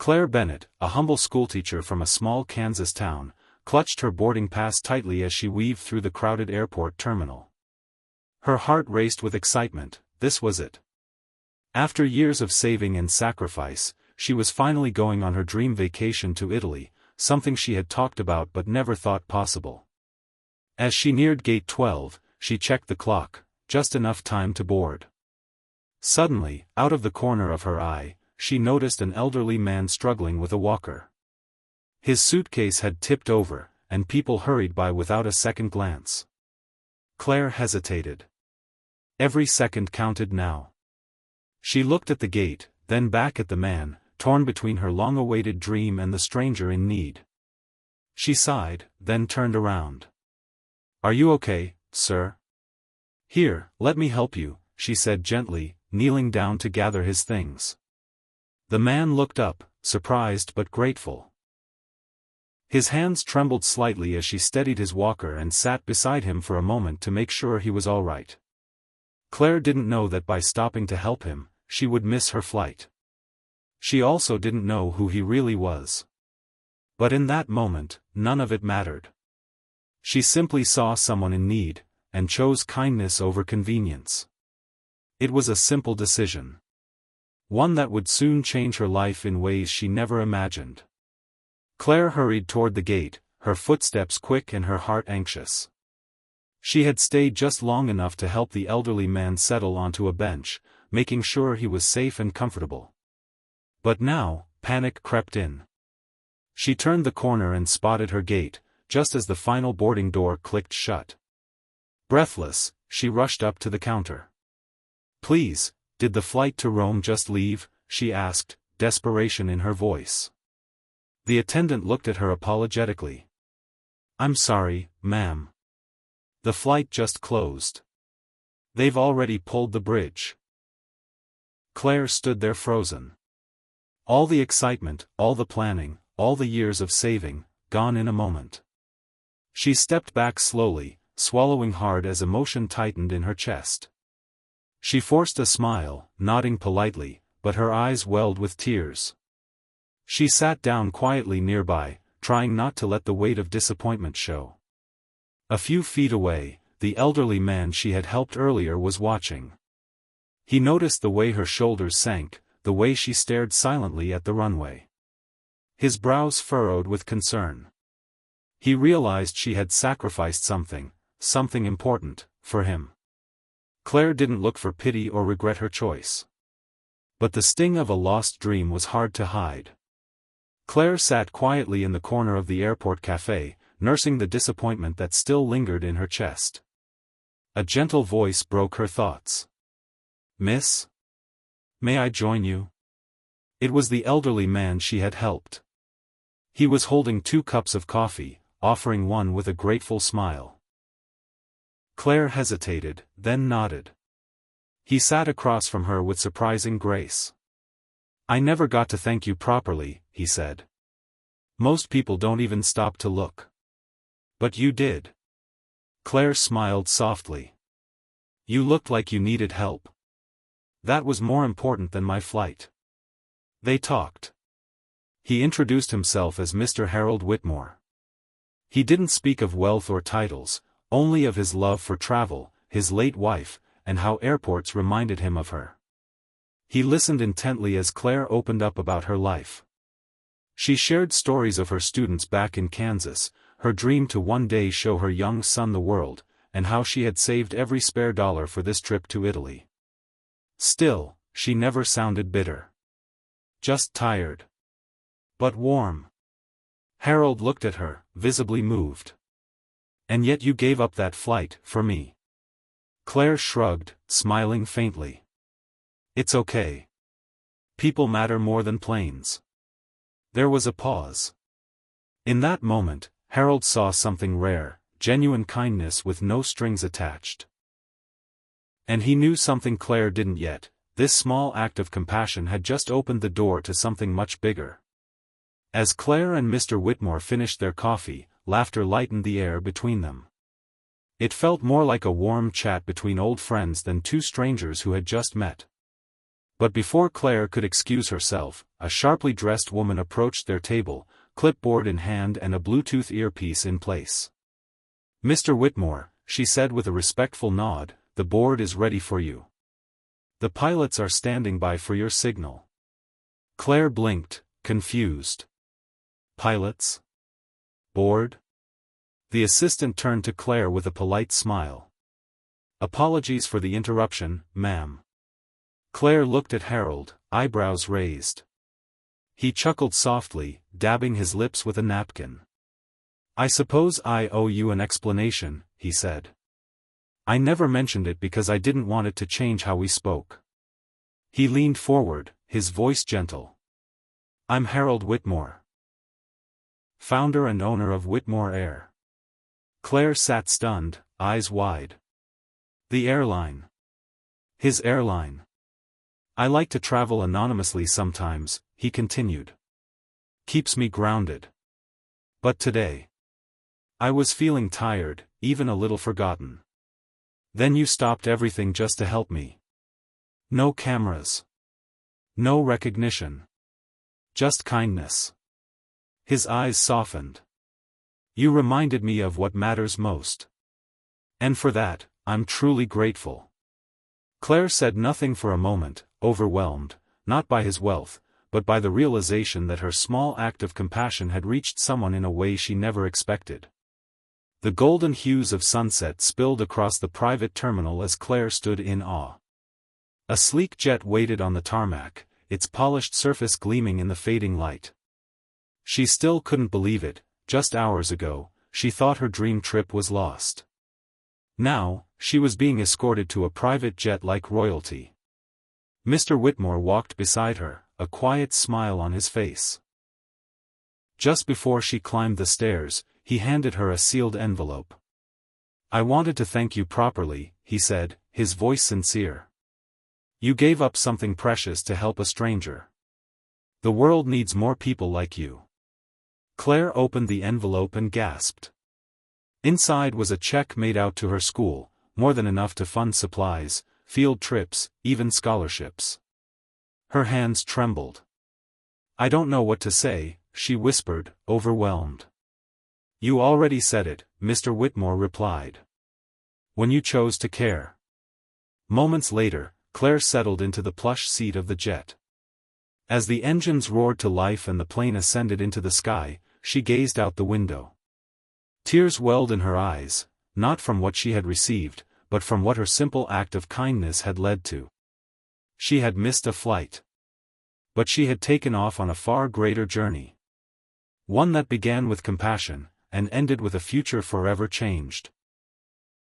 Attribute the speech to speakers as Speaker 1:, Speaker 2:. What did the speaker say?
Speaker 1: Claire Bennett, a humble schoolteacher from a small Kansas town, clutched her boarding pass tightly as she weaved through the crowded airport terminal. Her heart raced with excitement. This was it. After years of saving and sacrifice, she was finally going on her dream vacation to Italy, something she had talked about but never thought possible. As she neared gate 12, she checked the clock, just enough time to board. Suddenly, out of the corner of her eye, she noticed an elderly man struggling with a walker. His suitcase had tipped over, and people hurried by without a second glance. Claire hesitated. Every second counted now. She looked at the gate, then back at the man, torn between her long-awaited dream and the stranger in need. She sighed, then turned around. "Are you okay, sir?" "Here, let me help you," she said gently, kneeling down to gather his things. The man looked up, surprised but grateful. His hands trembled slightly as she steadied his walker and sat beside him for a moment to make sure he was all right. Claire didn't know that by stopping to help him, she would miss her flight. She also didn't know who he really was. But in that moment, none of it mattered. She simply saw someone in need, and chose kindness over convenience. It was a simple decision. One that would soon change her life in ways she never imagined. Claire hurried toward the gate, her footsteps quick and her heart anxious. She had stayed just long enough to help the elderly man settle onto a bench, making sure he was safe and comfortable. But now, panic crept in. She turned the corner and spotted her gate, just as the final boarding door clicked shut. Breathless, she rushed up to the counter. "Please, did the flight to Rome just leave?" she asked, desperation in her voice. The attendant looked at her apologetically. "I'm sorry, ma'am. The flight just closed. They've already pulled the bridge." Claire stood there frozen. All the excitement, all the planning, all the years of saving, gone in a moment. She stepped back slowly, swallowing hard as emotion tightened in her chest. She forced a smile, nodding politely, but her eyes welled with tears. She sat down quietly nearby, trying not to let the weight of disappointment show. A few feet away, the elderly man she had helped earlier was watching. He noticed the way her shoulders sank, the way she stared silently at the runway. His brows furrowed with concern. He realized she had sacrificed something important, for him. Claire didn't look for pity or regret her choice. But the sting of a lost dream was hard to hide. Claire sat quietly in the corner of the airport cafe, nursing the disappointment that still lingered in her chest. A gentle voice broke her thoughts. "Miss? May I join you?" It was the elderly man she had helped. He was holding 2 cups of coffee, offering one with a grateful smile. Claire hesitated, then nodded. He sat across from her with surprising grace. "I never got to thank you properly," he said. "Most people don't even stop to look. But you did." Claire smiled softly. "You looked like you needed help. That was more important than my flight." They talked. He introduced himself as Mr. Harold Whitmore. He didn't speak of wealth or titles, only of his love for travel, his late wife, and how airports reminded him of her. He listened intently as Claire opened up about her life. She shared stories of her students back in Kansas, her dream to one day show her young son the world, and how she had saved every spare dollar for this trip to Italy. Still, she never sounded bitter. Just tired. But warm. Harold looked at her, visibly moved. "And yet you gave up that flight, for me." Claire shrugged, smiling faintly. "It's okay. People matter more than planes." There was a pause. In that moment, Harold saw something rare, genuine kindness with no strings attached. And he knew something Claire didn't yet. This small act of compassion had just opened the door to something much bigger. As Claire and Mr. Whitmore finished their coffee, laughter lightened the air between them. It felt more like a warm chat between old friends than 2 strangers who had just met. But before Claire could excuse herself, a sharply dressed woman approached their table, clipboard in hand and a Bluetooth earpiece in place. "Mr. Whitmore," she said with a respectful nod, "the board is ready for you. The pilots are standing by for your signal." Claire blinked, confused. "Pilots? Board?" The assistant turned to Claire with a polite smile. "Apologies for the interruption, ma'am." Claire looked at Harold, eyebrows raised. He chuckled softly, dabbing his lips with a napkin. "I suppose I owe you an explanation," he said. "I never mentioned it because I didn't want it to change how we spoke." He leaned forward, his voice gentle. "I'm Harold Whitmore, founder and owner of Whitmore Air." Claire sat stunned, eyes wide. "The airline. His airline. I like to travel anonymously sometimes," he continued. "Keeps me grounded. But today, I was feeling tired, even a little forgotten. Then you stopped everything just to help me. No cameras. No recognition. Just kindness." His eyes softened. "You reminded me of what matters most. And for that, I'm truly grateful." Claire said nothing for a moment, overwhelmed, not by his wealth, but by the realization that her small act of compassion had reached someone in a way she never expected. The golden hues of sunset spilled across the private terminal as Claire stood in awe. A sleek jet waited on the tarmac, its polished surface gleaming in the fading light. She still couldn't believe it. Just hours ago, she thought her dream trip was lost. Now, she was being escorted to a private jet like royalty. Mr. Whitmore walked beside her, a quiet smile on his face. Just before she climbed the stairs, he handed her a sealed envelope. "I wanted to thank you properly," he said, his voice sincere. "You gave up something precious to help a stranger. The world needs more people like you." Claire opened the envelope and gasped. Inside was a check made out to her school, more than enough to fund supplies, field trips, even scholarships. Her hands trembled. "I don't know what to say," she whispered, overwhelmed. "You already said it," Mr. Whitmore replied. "When you chose to care." Moments later, Claire settled into the plush seat of the jet. As the engines roared to life and the plane ascended into the sky, she gazed out the window. Tears welled in her eyes, not from what she had received, but from what her simple act of kindness had led to. She had missed a flight. But she had taken off on a far greater journey. One that began with compassion, and ended with a future forever changed.